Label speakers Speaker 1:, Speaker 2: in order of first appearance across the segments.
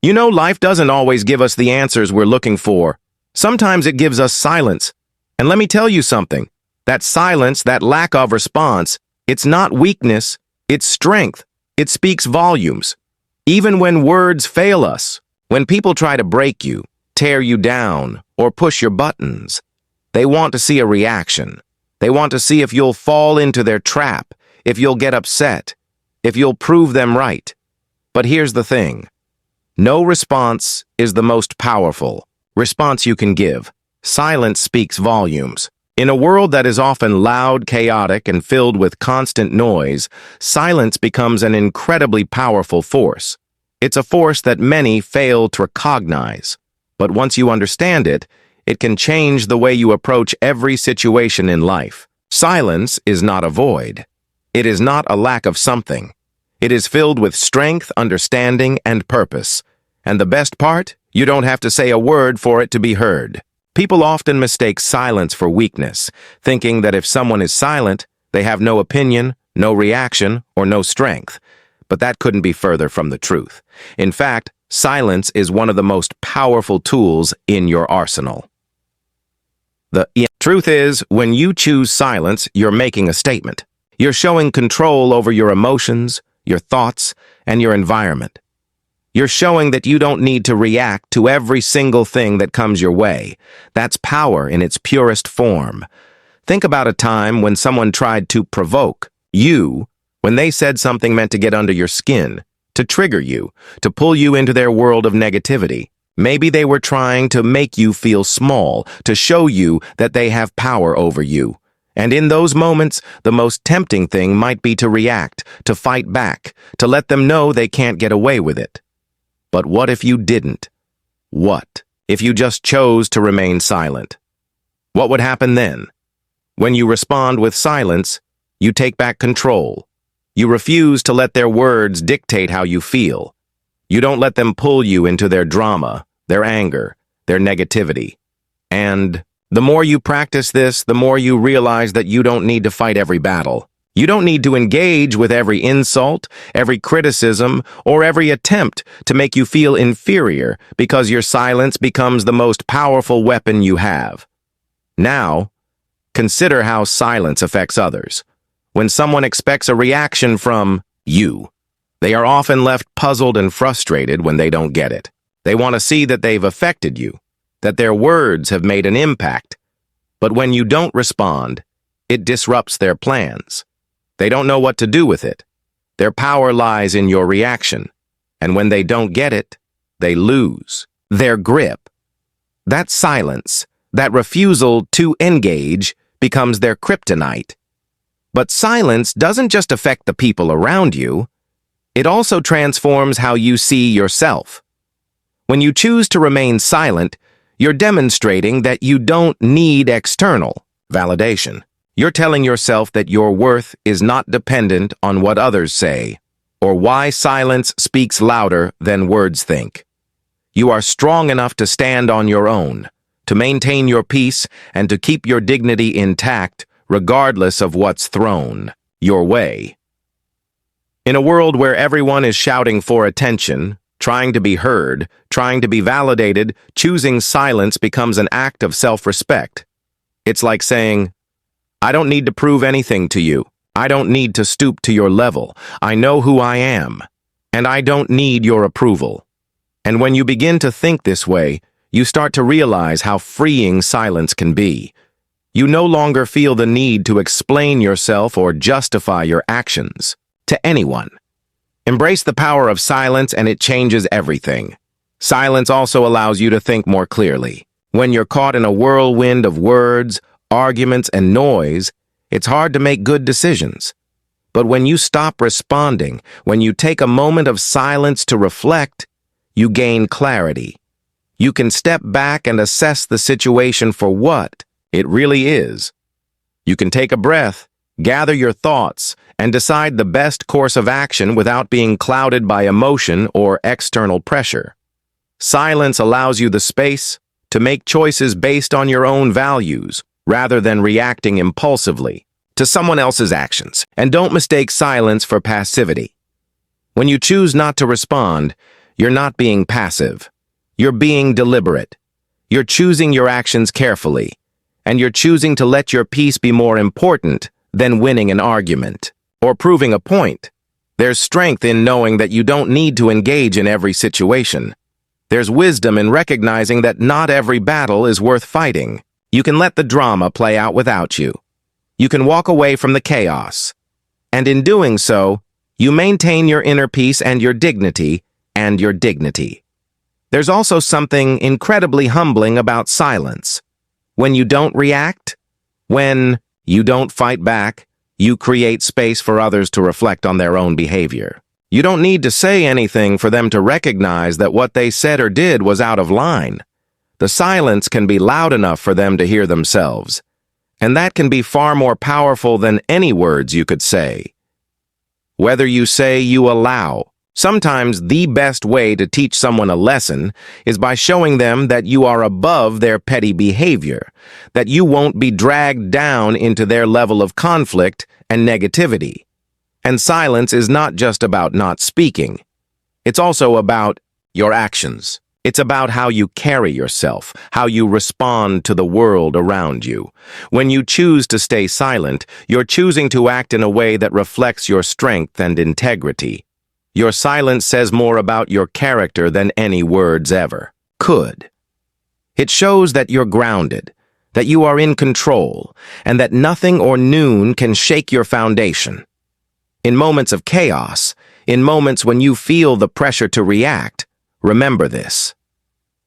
Speaker 1: You know, life doesn't always give us the answers we're looking for. Sometimes it gives us silence. And let me tell you something. That silence, that lack of response, it's not weakness, it's strength. It speaks volumes. Even when words fail us, when people try to break you, tear you down, or push your buttons, they want to see a reaction. They want to see if you'll fall into their trap, if you'll get upset, if you'll prove them right. But here's the thing. No response is the most powerful response you can give. Silence speaks volumes. In a world that is often loud, chaotic, and filled with constant noise, silence becomes an incredibly powerful force. It's a force that many fail to recognize. But once you understand it, it can change the way you approach every situation in life. Silence is not a void. It is not a lack of something. It is filled with strength, understanding, and purpose. And the best part? You don't have to say a word for it to be heard. People often mistake silence for weakness, thinking that if someone is silent, they have no opinion, no reaction, or no strength. But that couldn't be further from the truth. In fact, silence is one of the most powerful tools in your arsenal. The truth is, when you choose silence, you're making a statement. You're showing control over your emotions, your thoughts, and your environment. You're showing that you don't need to react to every single thing that comes your way. That's power in its purest form. Think about a time when someone tried to provoke you, when they said something meant to get under your skin, to trigger you, to pull you into their world of negativity. Maybe they were trying to make you feel small, to show you that they have power over you. And in those moments, the most tempting thing might be to react, to fight back, to let them know they can't get away with it. But what if you didn't? What if you just chose to remain silent? What would happen then? When you respond with silence, you take back control. You refuse to let their words dictate how you feel. You don't let them pull you into their drama, their anger, their negativity. And the more you practice this, the more you realize that you don't need to fight every battle. You don't need to engage with every insult, every criticism, or every attempt to make you feel inferior because your silence becomes the most powerful weapon you have. Now, consider how silence affects others. When someone expects a reaction from you, they are often left puzzled and frustrated when they don't get it. They want to see that they've affected you, that their words have made an impact. But when you don't respond, it disrupts their plans. They don't know what to do with it. Their power lies in your reaction. And when they don't get it, they lose their grip. That silence, that refusal to engage, becomes their kryptonite. But silence doesn't just affect the people around you. It also transforms how you see yourself. When you choose to remain silent, you're demonstrating that you don't need external validation. You're telling yourself that your worth is not dependent on what others say, or why silence speaks louder than words think. You are strong enough to stand on your own, to maintain your peace, and to keep your dignity intact, regardless of what's thrown your way. In a world where everyone is shouting for attention, trying to be heard, trying to be validated, choosing silence becomes an act of self-respect. It's like saying, I don't need to prove anything to you. I don't need to stoop to your level. I know who I am, and I don't need your approval. And when you begin to think this way, you start to realize how freeing silence can be. You no longer feel the need to explain yourself or justify your actions to anyone. Embrace the power of silence and it changes everything. Silence also allows you to think more clearly. When you're caught in a whirlwind of words, arguments, and noise, it's hard to make good decisions. But when you stop responding, when you take a moment of silence to reflect, you gain clarity. You can step back and assess the situation for what it really is. You can take a breath, gather your thoughts, and decide the best course of action without being clouded by emotion or external pressure. Silence allows you the space to make choices based on your own values, rather than reacting impulsively to someone else's actions. And don't mistake silence for passivity. When you choose not to respond, you're not being passive. You're being deliberate. You're choosing your actions carefully, and you're choosing to let your peace be more important than winning an argument or proving a point. There's strength in knowing that you don't need to engage in every situation. There's wisdom in recognizing that not every battle is worth fighting. You can let the drama play out without you. You can walk away from the chaos. And in doing so, you maintain your inner peace and your dignity. There's also something incredibly humbling about silence. When you don't react, when you don't fight back, you create space for others to reflect on their own behavior. You don't need to say anything for them to recognize that what they said or did was out of line. The silence can be loud enough for them to hear themselves, and that can be far more powerful than any words you could say. Whether you say you allow, sometimes the best way to teach someone a lesson is by showing them that you are above their petty behavior, that you won't be dragged down into their level of conflict and negativity. And silence is not just about not speaking. It's also about your actions. It's about how you carry yourself, how you respond to the world around you. When you choose to stay silent, you're choosing to act in a way that reflects your strength and integrity. Your silence says more about your character than any words ever could. It shows that you're grounded, that you are in control, and that nothing or noon can shake your foundation. In moments of chaos, in moments when you feel the pressure to react, remember this.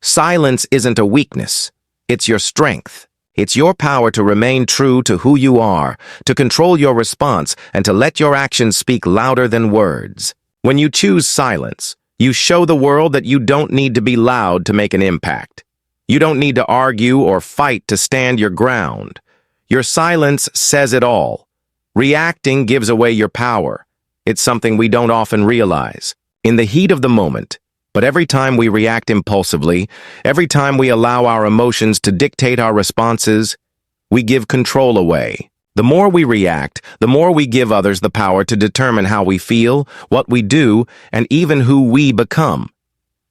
Speaker 1: Silence isn't a weakness. It's your strength. It's your power to remain true to who you are, to control your response, and to let your actions speak louder than words. When you choose silence, you show the world that you don't need to be loud to make an impact. You don't need to argue or fight to stand your ground. Your silence says it all. Reacting gives away your power. It's something we don't often realize. In the heat of the moment, but every time we react impulsively, every time we allow our emotions to dictate our responses, we give control away. The more we react, the more we give others the power to determine how we feel, what we do, and even who we become.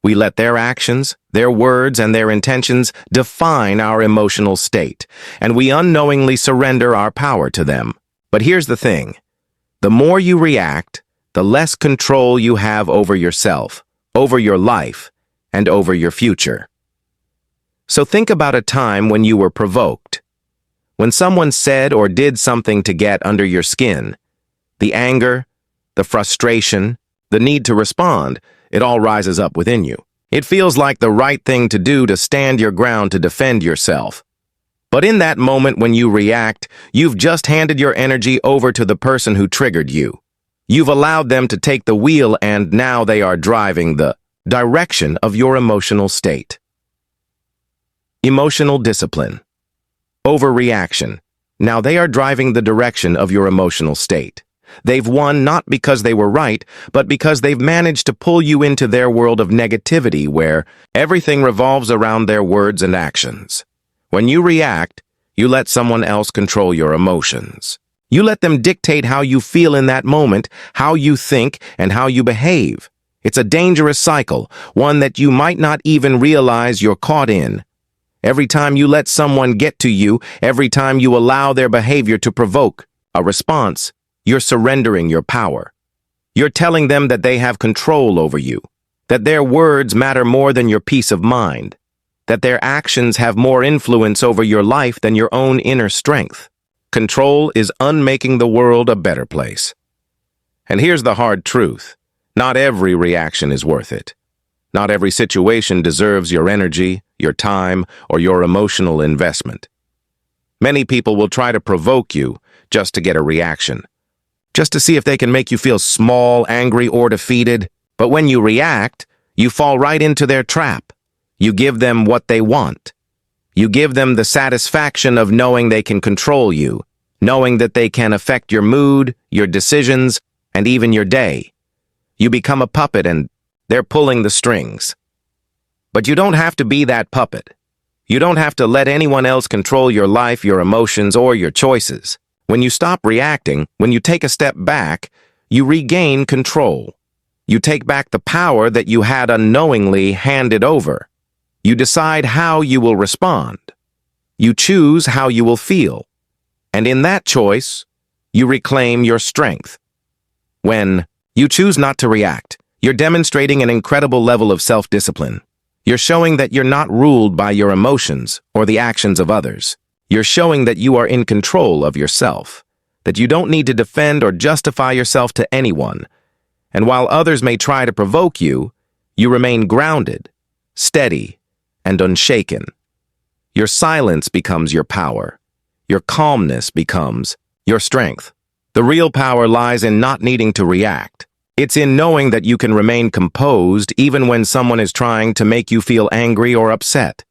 Speaker 1: We let their actions, their words, and their intentions define our emotional state, and we unknowingly surrender our power to them. But here's the thing. The more you react, the less control you have over yourself, over your life, and over your future. So think about a time when you were provoked. When someone said or did something to get under your skin, the anger, the frustration, the need to respond, it all rises up within you. It feels like the right thing to do to stand your ground to defend yourself. But in that moment when you react, you've just handed your energy over to the person who triggered you. You've allowed them to take the wheel, and now they are driving the direction of your emotional state. Emotional discipline. Overreaction. Now they are driving the direction of your emotional state. They've won not because they were right, but because they've managed to pull you into their world of negativity where everything revolves around their words and actions. When you react, you let someone else control your emotions. You let them dictate how you feel in that moment, how you think, and how you behave. It's a dangerous cycle, one that you might not even realize you're caught in. Every time you let someone get to you, every time you allow their behavior to provoke a response, you're surrendering your power. You're telling them that they have control over you, that their words matter more than your peace of mind, that their actions have more influence over your life than your own inner strength. Control is unmaking the world a better place. And here's the hard truth. Not every reaction is worth it. Not every situation deserves your energy, your time, or your emotional investment. Many people will try to provoke you just to get a reaction, just to see if they can make you feel small, angry, or defeated. But when you react, you fall right into their trap. You give them what they want. You give them the satisfaction of knowing they can control you, knowing that they can affect your mood, your decisions, and even your day. You become a puppet and they're pulling the strings. But you don't have to be that puppet. You don't have to let anyone else control your life, your emotions, or your choices. When you stop reacting, when you take a step back, you regain control. You take back the power that you had unknowingly handed over. You decide how you will respond. You choose how you will feel. And in that choice, you reclaim your strength. When you choose not to react, you're demonstrating an incredible level of self-discipline. You're showing that you're not ruled by your emotions or the actions of others. You're showing that you are in control of yourself, that you don't need to defend or justify yourself to anyone. And while others may try to provoke you, you remain grounded, steady, and unshaken. Your silence becomes your power. Your calmness becomes your strength. The real power lies in not needing to react. It's in knowing that you can remain composed even when someone is trying to make you feel angry or upset.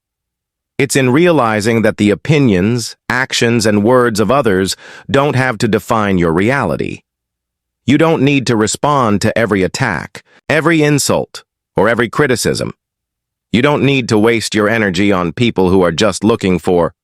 Speaker 1: It's in realizing that the opinions, actions, and words of others don't have to define your reality. You don't need to respond to every attack, every insult, or every criticism. You don't need to waste your energy on people who are just looking for